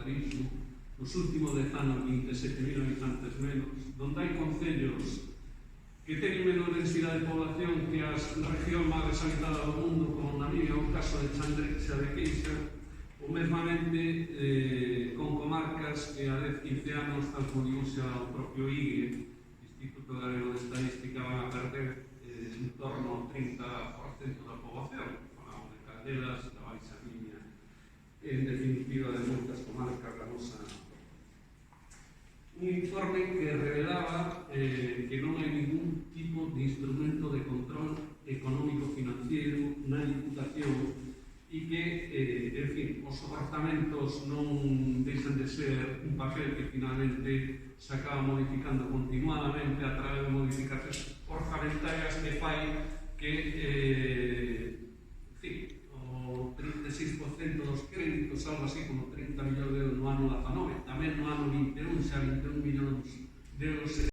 Padrizo, nos últimos 10 anos 27.000 habitantes menos, donde hai concellos que teñen menor densidade de población que as regións máis deshabitadas do mundo, como na miña, o caso de Chandrexa de Queixa, ou mesmamente con comarcas que a 10-15 anos, tal como dibuxa o propio IGE, Instituto Galego de Estadística, van a perder en torno ao 30% da poboación. Falamos de Caldelas, da Baixa Miña, en definitiva de moitas comarcas da nosa. Un informe que revelaba que non hai ningún tipo de instrumento de control económico-financiero na Diputación e que, en fin, os orzamentos non deixan de ser un papel que finalmente se acaba modificando continuadamente a través de modificacións orzamentarias que fai que, en fin, o 36% dos créditos, algo así como 30 millóns de euros no ano 19, tamén no ano 21, xa 21 millóns de euros